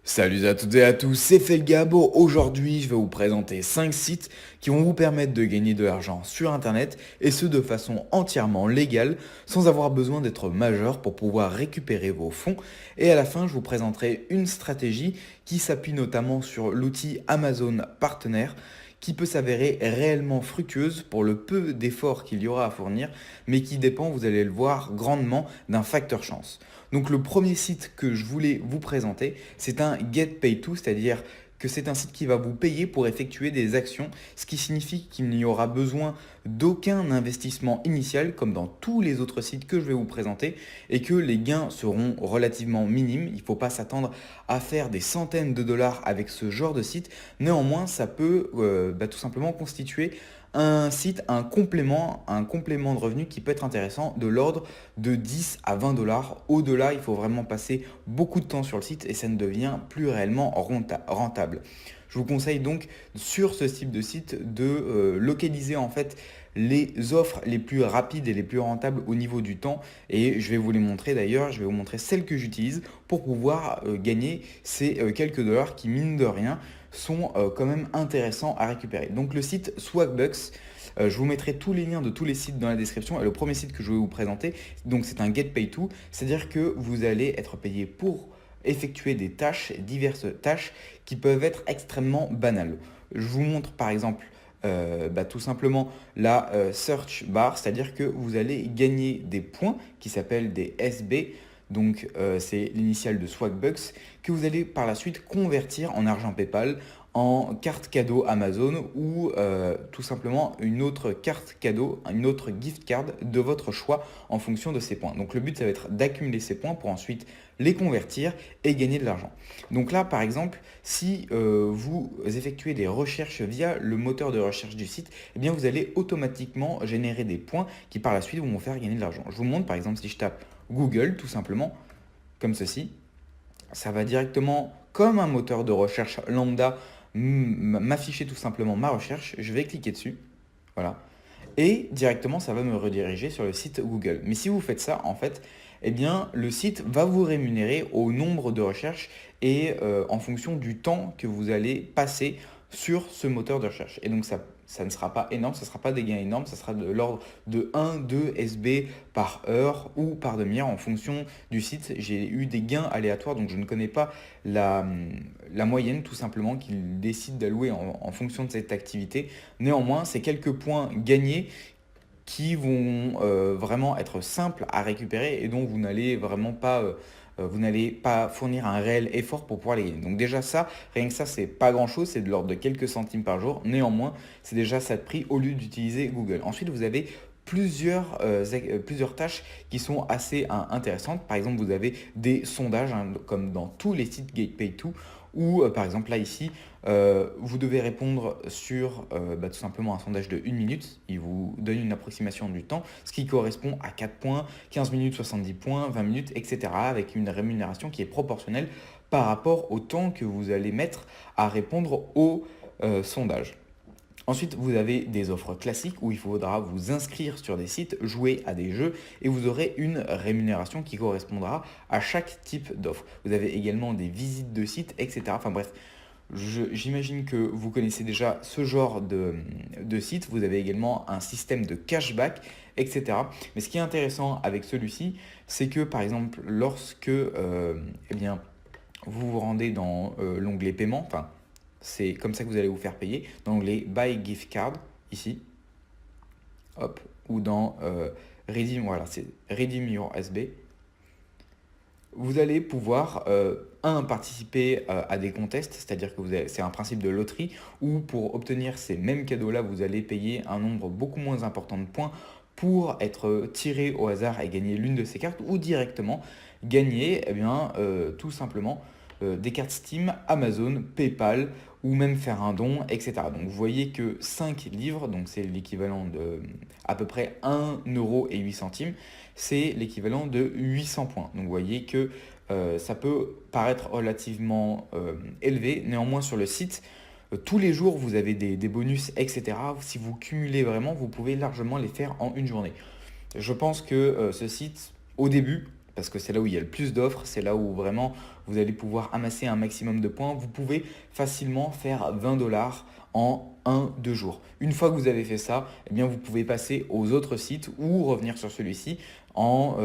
Salut à toutes et à tous, c'est Felgabo. Aujourd'hui, je vais vous présenter 5 sites qui vont vous permettre de gagner de l'argent sur Internet et ce de façon entièrement légale sans avoir besoin d'être majeur pour pouvoir récupérer vos fonds. Et à la fin, je vous présenterai une stratégie qui s'appuie notamment sur l'outil Amazon Partenaire qui peut s'avérer réellement fructueuse pour le peu d'efforts qu'il y aura à fournir, mais qui dépend, vous allez le voir, grandement d'un facteur chance. Donc le premier site que je voulais vous présenter, c'est un GetPay2, c'est-à-dire que c'est un site qui va vous payer pour effectuer des actions, ce qui signifie qu'il n'y aura besoin d'aucun investissement initial comme dans tous les autres sites que je vais vous présenter et que les gains seront relativement minimes. Il ne faut pas s'attendre à faire des centaines de dollars avec ce genre de site. Néanmoins, ça peut tout simplement constituer un site, un complément de revenu qui peut être intéressant de l'ordre de 10 à 20 dollars. Au-delà, il faut vraiment passer beaucoup de temps sur le site et ça ne devient plus réellement rentable. Je vous conseille donc sur ce type de site de localiser en fait les offres les plus rapides et les plus rentables au niveau du temps et je vais vous les montrer d'ailleurs, je vais vous montrer celles que j'utilise pour pouvoir gagner ces quelques dollars qui mine de rien sont quand même intéressants à récupérer. Donc le site Swagbucks, je vous mettrai tous les liens de tous les sites dans la description et le premier site que je vais vous présenter, donc c'est un GetPay2, c'est-à-dire que vous allez être payé pour effectuer des tâches, diverses tâches qui peuvent être extrêmement banales. Je vous montre par exemple tout simplement la search bar, c'est-à-dire que vous allez gagner des points qui s'appellent des SB, donc c'est l'initiale de Swagbucks, que vous allez par la suite convertir en argent PayPal, en carte cadeau Amazon ou tout simplement une autre carte cadeau, une autre gift card de votre choix en fonction de ces points. Donc le but ça va être d'accumuler ces points pour ensuite les convertir et gagner de l'argent. Donc là par exemple, si vous effectuez des recherches via le moteur de recherche du site, eh bien vous allez automatiquement générer des points qui par la suite vont vous faire gagner de l'argent. Je vous montre par exemple si je tape Google tout simplement, comme ceci, ça va directement, comme un moteur de recherche lambda, m'afficher tout simplement ma recherche. Je vais cliquer dessus, voilà, et directement ça va me rediriger sur le site Google. Mais si vous faites ça, en fait, eh bien le site va vous rémunérer au nombre de recherches et en fonction du temps que vous allez passer sur ce moteur de recherche. Et donc ça ne sera pas énorme, ça ne sera pas des gains énormes, ça sera de l'ordre de 1-2 SB par heure ou par demi-heure en fonction du site. J'ai eu des gains aléatoires, donc je ne connais pas la moyenne tout simplement qu'il décide d'allouer en fonction de cette activité. Néanmoins, c'est quelques points gagnés qui vont vraiment être simples à récupérer et dont vous n'allez pas fournir un réel effort pour pouvoir les gagner. Donc déjà ça, rien que ça, c'est pas grand-chose, c'est de l'ordre de quelques centimes par jour. Néanmoins, c'est déjà ça de prix au lieu d'utiliser Google. Ensuite, vous avez plusieurs tâches qui sont assez intéressantes. Par exemple, vous avez des sondages, hein, comme dans tous les sites GetPay2, où par exemple là ici, vous devez répondre sur tout simplement un sondage de 1 minute. Il vous donne une approximation du temps, ce qui correspond à 4 points, 15 minutes, 70 points, 20 minutes, etc. avec une rémunération qui est proportionnelle par rapport au temps que vous allez mettre à répondre au sondage. Ensuite, vous avez des offres classiques où il faudra vous inscrire sur des sites, jouer à des jeux et vous aurez une rémunération qui correspondra à chaque type d'offre. Vous avez également des visites de sites, etc. Enfin bref, j'imagine que vous connaissez déjà ce genre de site. Vous avez également un système de cashback, etc. Mais ce qui est intéressant avec celui-ci, c'est que par exemple, lorsque eh bien, vous vous rendez dans l'onglet paiement, enfin, c'est comme ça que vous allez vous faire payer, dans l'onglet Buy Gift Card, ici, hop, ou dans Redeem, voilà, c'est Redeem Your SB, vous allez pouvoir, participer à des contests, c'est-à-dire que c'est un principe de loterie, où pour obtenir ces mêmes cadeaux-là, vous allez payer un nombre beaucoup moins important de points pour être tiré au hasard et gagner l'une de ces cartes, ou directement gagner tout simplement des cartes Steam, Amazon, PayPal, ou même faire un don, etc. Donc vous voyez que 5 livres, donc c'est l'équivalent de à peu près 1,08 €, c'est l'équivalent de 800 points. Donc vous voyez que ça peut paraître relativement élevé. Néanmoins sur le site, tous les jours vous avez des bonus, etc. Si vous cumulez vraiment, vous pouvez largement les faire en une journée. Je pense que ce site, au début, parce que c'est là où il y a le plus d'offres, c'est là où vraiment vous allez pouvoir amasser un maximum de points. Vous pouvez facilement faire 20 dollars en 1-2 jours. Une fois que vous avez fait ça, eh bien vous pouvez passer aux autres sites ou revenir sur celui-ci en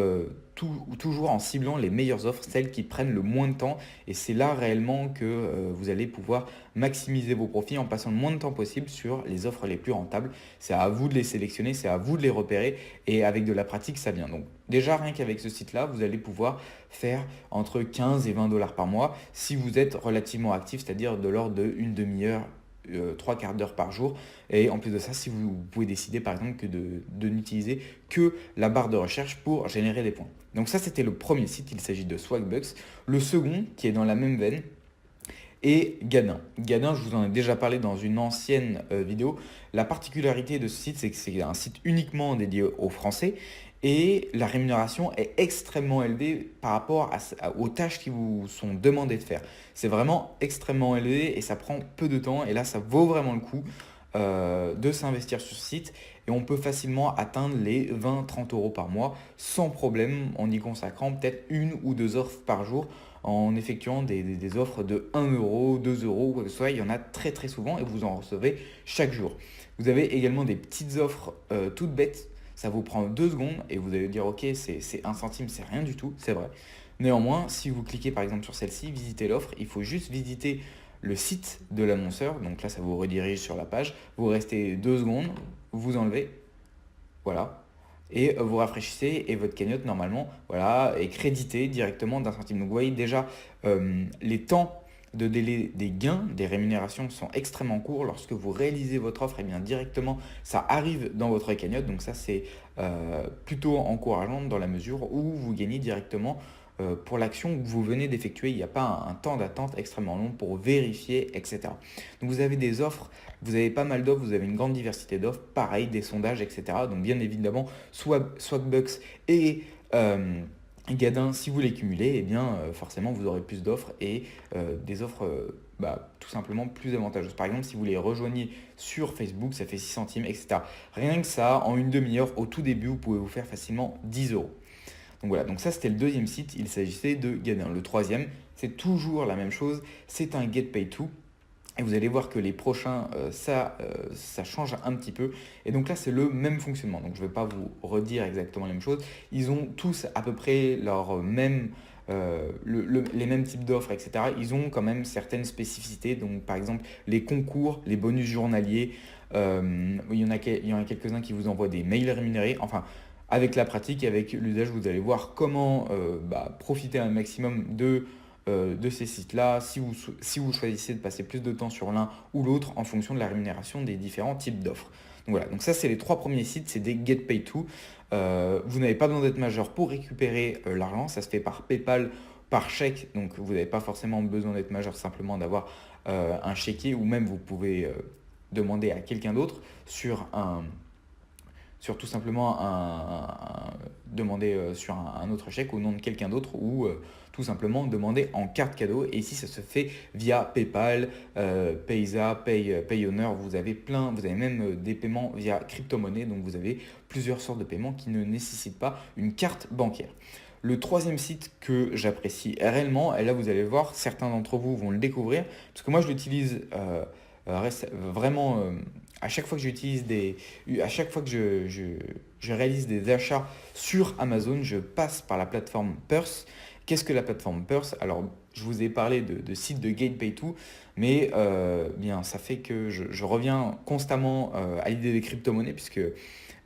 toujours en ciblant les meilleures offres, celles qui prennent le moins de temps. Et c'est là réellement que vous allez pouvoir maximiser vos profits en passant le moins de temps possible sur les offres les plus rentables. C'est à vous de les sélectionner, c'est à vous de les repérer et avec de la pratique, ça vient. Donc déjà, rien qu'avec ce site-là, vous allez pouvoir faire entre 15 et 20 dollars par mois si vous êtes relativement actif, c'est-à-dire de l'ordre d'une demi-heure, trois quarts d'heure par jour. Et en plus de ça, si vous pouvez décider par exemple de n'utiliser que la barre de recherche pour générer des points. Donc ça, c'était le premier site, il s'agit de Swagbucks. Le second, qui est dans la même veine, et Gadin. Gadin, je vous en ai déjà parlé dans une ancienne vidéo. La particularité de ce site, c'est que c'est un site uniquement dédié aux Français et la rémunération est extrêmement élevée par rapport aux tâches qui vous sont demandées de faire. C'est vraiment extrêmement élevé et ça prend peu de temps et là, ça vaut vraiment le coup de s'investir sur ce site et on peut facilement atteindre les 20-30 euros par mois sans problème en y consacrant peut-être une ou deux offres par jour en effectuant des offres de 1 euro, 2 euros, ou quoi que ce soit. Il y en a très très souvent et vous en recevez chaque jour. Vous avez également des petites offres toutes bêtes. Ça vous prend 2 secondes et vous allez dire ok, c'est 1 centime, c'est rien du tout, c'est vrai. Néanmoins, si vous cliquez par exemple sur celle-ci, visitez l'offre, il faut juste visiter le site de l'annonceur. Donc là, ça vous redirige sur la page. Vous restez 2 secondes, vous enlevez, voilà, et vous rafraîchissez et votre cagnotte normalement voilà, est créditée directement d'un centime. Donc vous voyez déjà les temps de délai des gains, des rémunérations sont extrêmement courts. Lorsque vous réalisez votre offre, et bien directement ça arrive dans votre cagnotte. Donc ça c'est plutôt encourageant dans la mesure où vous gagnez directement pour l'action que vous venez d'effectuer. Il n'y a pas un temps d'attente extrêmement long pour vérifier, etc. Donc vous avez des offres, vous avez pas mal d'offres, vous avez une grande diversité d'offres, pareil, des sondages, etc. Donc bien évidemment, Swagbucks et Gadin, si vous les cumulez, eh bien forcément vous aurez plus d'offres et des offres tout simplement plus avantageuses. Par exemple, si vous les rejoignez sur Facebook, ça fait 6 centimes, etc. Rien que ça, en une demi-heure, au tout début, vous pouvez vous faire facilement 10 euros. Donc voilà, donc ça c'était le deuxième site, il s'agissait de Gadin. Le troisième, c'est toujours la même chose, c'est un GetPay2. Et vous allez voir que les prochains, ça change un petit peu. Et donc là, c'est le même fonctionnement. Donc je ne vais pas vous redire exactement la même chose. Ils ont tous à peu près les mêmes types d'offres, etc. Ils ont quand même certaines spécificités. Donc par exemple, les concours, les bonus journaliers. Il y en a quelques-uns qui vous envoient des mails rémunérés. Enfin, avec la pratique et avec l'usage, vous allez voir comment profiter un maximum de ces sites-là, si vous choisissez de passer plus de temps sur l'un ou l'autre en fonction de la rémunération des différents types d'offres. Donc voilà, donc ça c'est les 3 premiers sites, c'est des GetPay2. Vous n'avez pas besoin d'être majeur pour récupérer l'argent, ça se fait par PayPal, par chèque, donc vous n'avez pas forcément besoin d'être majeur, simplement d'avoir un chéquier ou même vous pouvez demander à quelqu'un d'autre sur tout simplement demander sur un autre chèque au nom de quelqu'un d'autre ou tout simplement demander en carte cadeau. Et ici, ça se fait via PayPal, Payza, Payoneer. Vous avez même des paiements via crypto-monnaie. Donc, vous avez plusieurs sortes de paiements qui ne nécessitent pas une carte bancaire. Le troisième site que j'apprécie réellement, et là vous allez voir, certains d'entre vous vont le découvrir, parce que moi je l'utilise vraiment à chaque fois que à chaque fois que je réalise des achats sur Amazon, je passe par la plateforme Purse. Qu'est-ce que la plateforme Purse? Alors, je vous ai parlé de sites de GetPay2, mais bien, ça fait que je reviens constamment à l'idée des crypto-monnaies, puisque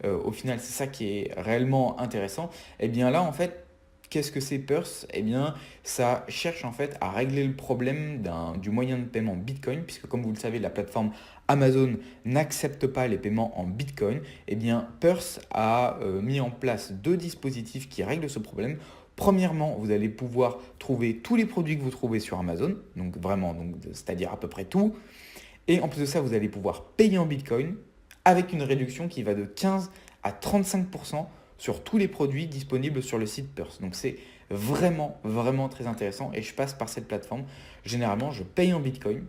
au final, c'est ça qui est réellement intéressant. Et bien là, en fait, qu'est-ce que c'est Purse? Eh bien, ça cherche en fait à régler le problème du moyen de paiement Bitcoin, puisque comme vous le savez, la plateforme Amazon n'accepte pas les paiements en Bitcoin. Eh bien, Purse a mis en place 2 dispositifs qui règlent ce problème. Premièrement, vous allez pouvoir trouver tous les produits que vous trouvez sur Amazon, donc vraiment, c'est-à-dire à peu près tout. Et en plus de ça, vous allez pouvoir payer en Bitcoin avec une réduction qui va de 15 à 35% sur tous les produits disponibles sur le site Purse. Donc c'est vraiment, vraiment très intéressant et je passe par cette plateforme. Généralement, je paye en Bitcoin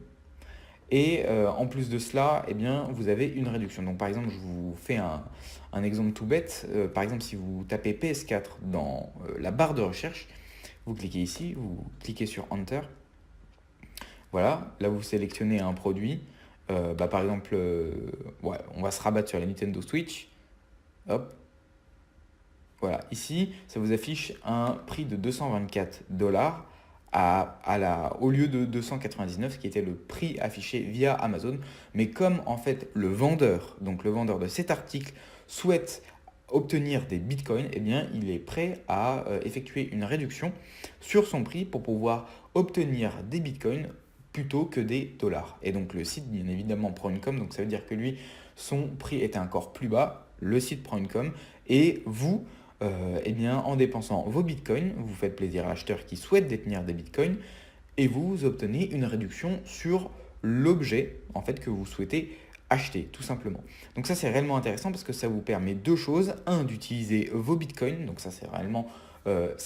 Et en plus de cela, eh bien, vous avez une réduction. Donc par exemple, je vous fais un exemple tout bête. Par exemple, si vous tapez PS4 dans la barre de recherche, vous cliquez ici, vous cliquez sur Enter. Voilà, là vous sélectionnez un produit. Par exemple, ouais, on va se rabattre sur la Nintendo Switch. Hop, voilà, ici, ça vous affiche un prix de 224 $ au lieu de 299, qui était le prix affiché via Amazon. Mais comme en fait le vendeur, donc le vendeur de cet article, souhaite obtenir des bitcoins, eh bien, il est prêt à effectuer une réduction sur son prix pour pouvoir obtenir des bitcoins plutôt que des dollars. Et donc le site, bien évidemment, prend une com, donc ça veut dire que lui, son prix était encore plus bas, le site prend une com, et vous, eh bien, en dépensant vos bitcoins, vous faites plaisir à l'acheteur qui souhaite détenir des bitcoins et vous obtenez une réduction sur l'objet en fait, que vous souhaitez acheter, tout simplement. Donc ça, c'est réellement intéressant parce que ça vous permet deux choses. Un, d'utiliser vos bitcoins, donc ça, c'est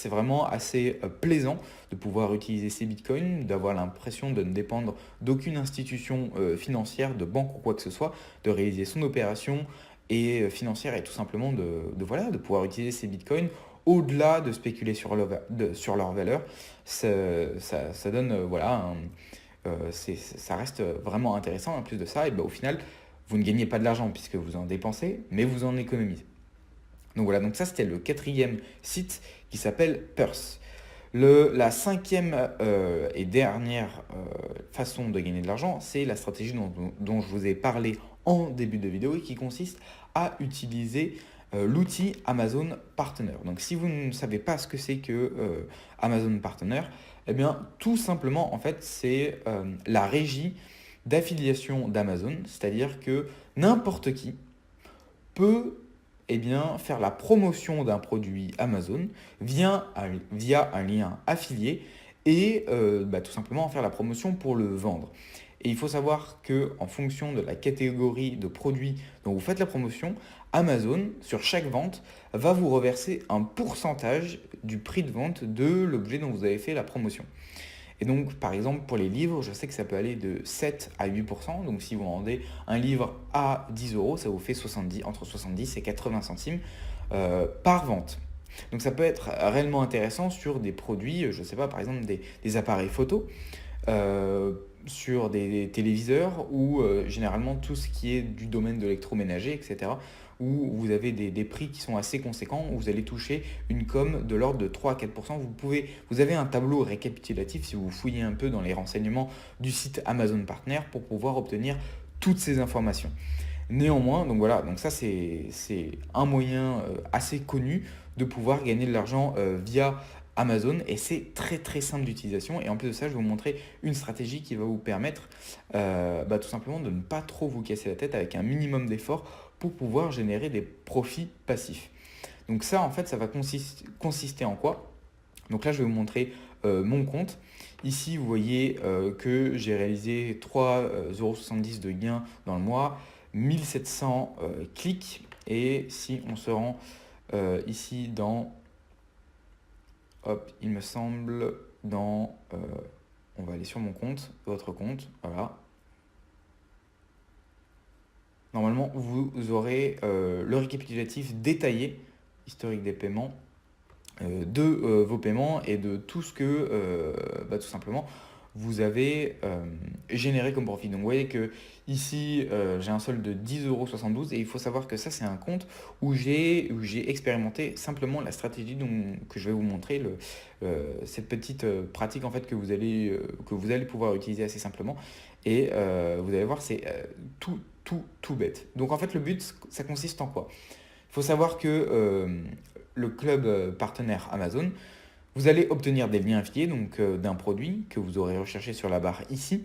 vraiment assez plaisant de pouvoir utiliser ces bitcoins, d'avoir l'impression de ne dépendre d'aucune institution financière, de banque ou quoi que ce soit, de réaliser son opération et financière et tout simplement voilà, de pouvoir utiliser ces bitcoins au-delà de spéculer sur leur valeur. Ça donne, voilà, ça reste vraiment intéressant. En plus de ça, et ben, au final, vous ne gagnez pas de l'argent puisque vous en dépensez, mais vous en économisez. Donc voilà, donc ça c'était le quatrième site qui s'appelle Purse. La cinquième et dernière façon de gagner de l'argent, c'est la stratégie dont je vous ai parlé en début de vidéo et qui consiste à utiliser l'outil Amazon Partner. Donc si vous ne savez pas ce que c'est que Amazon Partner, eh bien tout simplement en fait c'est la régie d'affiliation d'Amazon, c'est-à-dire que n'importe qui peut eh bien, faire la promotion d'un produit Amazon via un lien affilié et tout simplement en faire la promotion pour le vendre. Et il faut savoir que en fonction de la catégorie de produits dont vous faites la promotion, Amazon, sur chaque vente, va vous reverser un pourcentage du prix de vente de l'objet dont vous avez fait la promotion. Et donc, par exemple, pour les livres, je sais que ça peut aller de 7 à 8%. Donc, si vous vendez un livre à 10 euros, ça vous fait entre 70 et 80 centimes par vente. Donc, ça peut être réellement intéressant sur des produits, je ne sais pas, par exemple, des appareils photo, sur des téléviseurs ou généralement tout ce qui est du domaine de l'électroménager, etc., où vous avez des prix qui sont assez conséquents, où vous allez toucher une com de l'ordre de 3 à 4%. Vous avez un tableau récapitulatif si vous fouillez un peu dans les renseignements du site Amazon Partner pour pouvoir obtenir toutes ces informations. Néanmoins, donc voilà, donc ça c'est un moyen assez connu de pouvoir gagner de l'argent via Amazon et c'est très très simple d'utilisation. Et en plus de ça, je vais vous montrer une stratégie qui va vous permettre tout simplement de ne pas trop vous casser la tête avec un minimum d'effort pour pouvoir générer des profits passifs. Donc ça, en fait, ça va consister en quoi? Donc là, je vais vous montrer mon compte. Ici, vous voyez que j'ai réalisé 3,70 € de gain dans le mois, 1700 clics. Et si on se rend ici dans, hop, il me semble, on va aller sur mon compte, votre compte, voilà. Normalement, vous aurez le récapitulatif détaillé, historique des paiements, de vos paiements et de tout ce que, tout simplement, vous avez généré comme profit. Donc vous voyez que ici, j'ai un solde de 10,72 € et il faut savoir que ça, c'est un compte où j'ai expérimenté simplement la stratégie que je vais vous montrer, cette petite pratique en fait que vous allez pouvoir utiliser assez simplement. Et vous allez voir, c'est tout bête. Donc en fait, le but, ça consiste en quoi? Il faut savoir que le club partenaire Amazon, vous allez obtenir des liens affiliés donc d'un produit que vous aurez recherché sur la barre ici.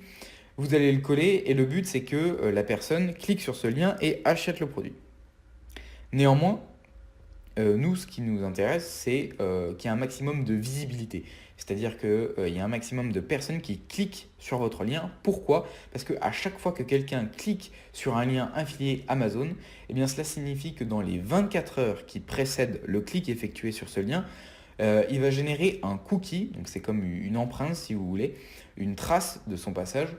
Vous allez le coller et le but c'est que la personne clique sur ce lien et achète le produit. Néanmoins, nous, ce qui nous intéresse, c'est qu'il y ait un maximum de visibilité. C'est-à-dire qu'il y a un maximum de personnes qui cliquent sur votre lien. Pourquoi? Parce qu'à chaque fois que quelqu'un clique sur un lien affilié Amazon, eh bien, cela signifie que dans les 24 heures qui précèdent le clic effectué sur ce lien, il va générer un cookie, donc c'est comme une empreinte si vous voulez, une trace de son passage.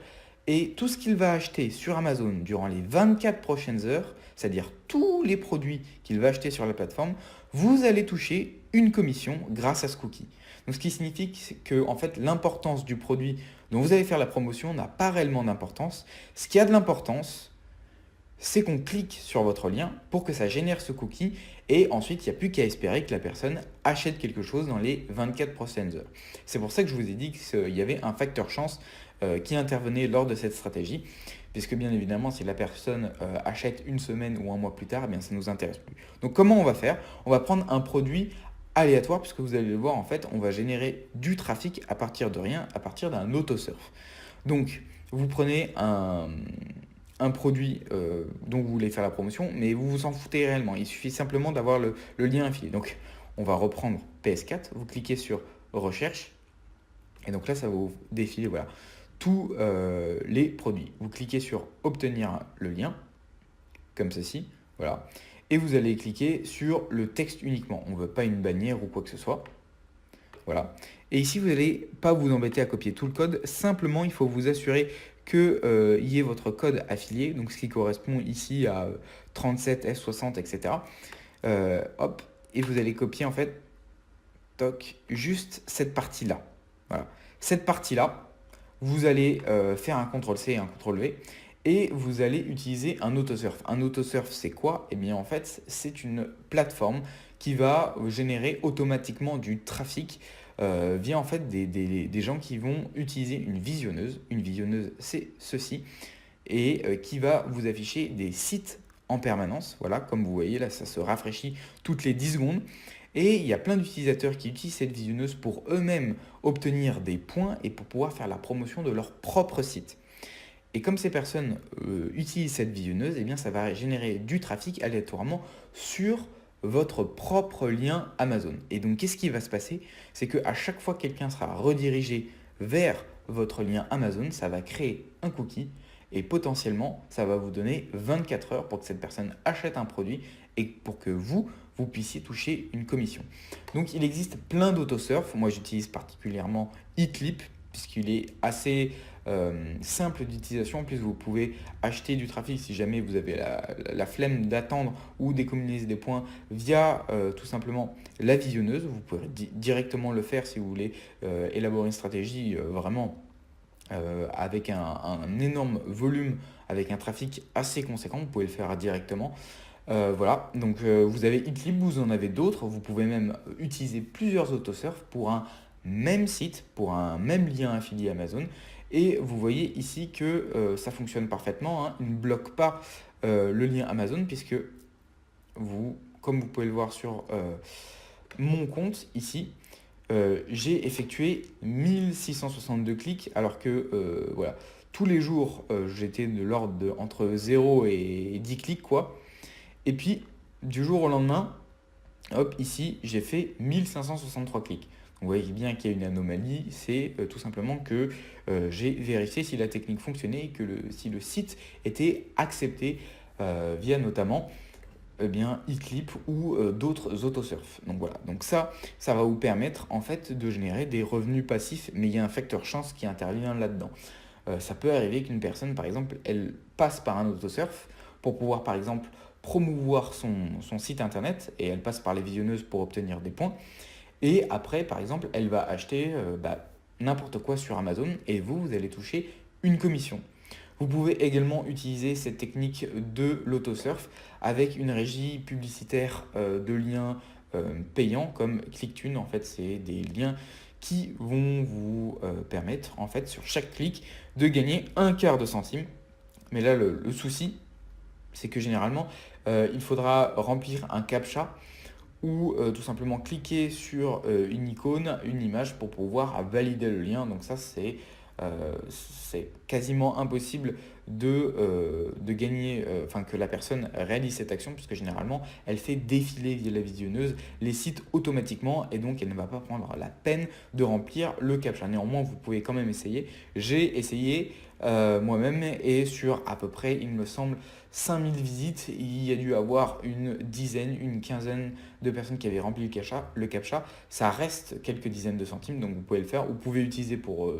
Et tout ce qu'il va acheter sur Amazon durant les 24 prochaines heures, c'est-à-dire tous les produits qu'il va acheter sur la plateforme, vous allez toucher une commission grâce à ce cookie. Donc ce qui signifie que en fait, l'importance du produit dont vous allez faire la promotion n'a pas réellement d'importance. Ce qui a de l'importance, c'est qu'on clique sur votre lien pour que ça génère ce cookie et ensuite il n'y a plus qu'à espérer que la personne achète quelque chose dans les 24 prochaines heures. C'est pour ça que je vous ai dit qu'il y avait un facteur chance qui intervenait lors de cette stratégie, puisque bien évidemment si la personne achète une semaine ou un mois plus tard, eh bien, ça ne nous intéresse plus. Donc comment on va faire? On va prendre un produit aléatoire, puisque vous allez le voir, en fait, on va générer du trafic à partir de rien, à partir d'un autosurf. Donc vous prenez un produit dont vous voulez faire la promotion, mais vous vous en foutez réellement. Il suffit simplement d'avoir le lien affilié. Donc, on va reprendre PS4, vous cliquez sur Recherche, et donc là, ça va vous défiler voilà, tous les produits. Vous cliquez sur Obtenir le lien, comme ceci, voilà, et vous allez cliquer sur le texte uniquement. On ne veut pas une bannière ou quoi que ce soit. Voilà. Et ici, vous n'allez pas vous embêter à copier tout le code. Simplement, il faut vous assurer qu'il y ait votre code affilié, donc ce qui correspond ici à 37F60, etc. Hop, et vous allez copier en fait, toc, juste cette partie-là. Voilà. Cette partie-là, vous allez faire un CTRL-C et un CTRL-V, et vous allez utiliser un autosurf. Un autosurf, c'est quoi? Eh bien, en fait, c'est une plateforme qui va générer automatiquement du trafic via en fait des gens qui vont utiliser une visionneuse. Une visionneuse, c'est ceci, et qui va vous afficher des sites en permanence. Voilà, comme vous voyez, là, ça se rafraîchit toutes les 10 secondes. Et il y a plein d'utilisateurs qui utilisent cette visionneuse pour eux-mêmes obtenir des points et pour pouvoir faire la promotion de leur propre site. Et comme ces personnes utilisent cette visionneuse, eh bien, ça va générer du trafic aléatoirement sur votre propre lien Amazon. Et donc, qu'est-ce qui va se passer? C'est qu'à chaque fois que quelqu'un sera redirigé vers votre lien Amazon, ça va créer un cookie et potentiellement, ça va vous donner 24 heures pour que cette personne achète un produit et pour que vous puissiez toucher une commission. Donc, il existe plein d'autosurf. Moi, j'utilise particulièrement Eatleap puisqu'il est assez simple d'utilisation. En plus, vous pouvez acheter du trafic si jamais vous avez la flemme d'attendre ou d'économiser des points via tout simplement la visionneuse. Vous pouvez directement le faire si vous voulez élaborer une stratégie vraiment avec un énorme volume, avec un trafic assez conséquent. Vous pouvez le faire directement. Voilà, donc vous avez Eatleap, vous en avez d'autres. Vous pouvez même utiliser plusieurs autosurfs pour un même site, pour un même lien affilié Amazon. Et vous voyez ici que ça fonctionne parfaitement, hein. Il ne bloque pas le lien Amazon puisque comme vous pouvez le voir sur mon compte ici, j'ai effectué 1662 clics alors que voilà, tous les jours j'étais de l'ordre de entre 0 et 10 clics quoi. Et puis du jour au lendemain, hop, ici j'ai fait 1563 clics. Vous voyez bien qu'il y a une anomalie, c'est tout simplement que j'ai vérifié si la technique fonctionnait et que si le site était accepté via notamment Eatleap ou d'autres autosurf. Donc voilà, donc ça va vous permettre en fait de générer des revenus passifs, mais il y a un facteur chance qui intervient là-dedans. Ça peut arriver qu'une personne, par exemple, elle passe par un autosurf pour pouvoir, par exemple, promouvoir son site internet et elle passe par les visionneuses pour obtenir des points. Et après, par exemple, elle va acheter n'importe quoi sur Amazon et vous allez toucher une commission. Vous pouvez également utiliser cette technique de l'autosurf avec une régie publicitaire de liens payants comme ClickTune. En fait, c'est des liens qui vont vous permettre, en fait, sur chaque clic, de gagner un quart de centime. Mais là, le souci, c'est que généralement, il faudra remplir un CAPTCHA ou tout simplement cliquer sur une icône, une image pour pouvoir valider le lien. Donc ça, c'est quasiment impossible de gagner, que la personne réalise cette action, puisque généralement, elle fait défiler via la visionneuse les sites automatiquement et donc elle ne va pas prendre la peine de remplir le CAPTCHA. Néanmoins, vous pouvez quand même essayer. J'ai essayé, moi-même, et sur à peu près, il me semble, 5000 visites, il y a dû avoir une dizaine, une quinzaine de personnes qui avaient rempli le captcha. Ça reste quelques dizaines de centimes, donc vous pouvez le faire. Vous pouvez l'utiliser pour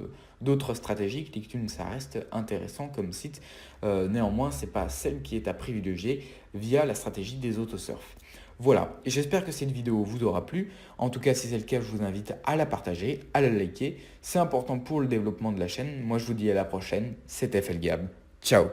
d'autres stratégies. Clicktunes, ça reste intéressant comme site. Néanmoins, ce n'est pas celle qui est à privilégier via la stratégie des autosurf. Voilà, et j'espère que cette vidéo vous aura plu. En tout cas, si c'est le cas, je vous invite à la partager, à la liker. C'est important pour le développement de la chaîne. Moi, je vous dis à la prochaine. C'était FL Gab. Ciao.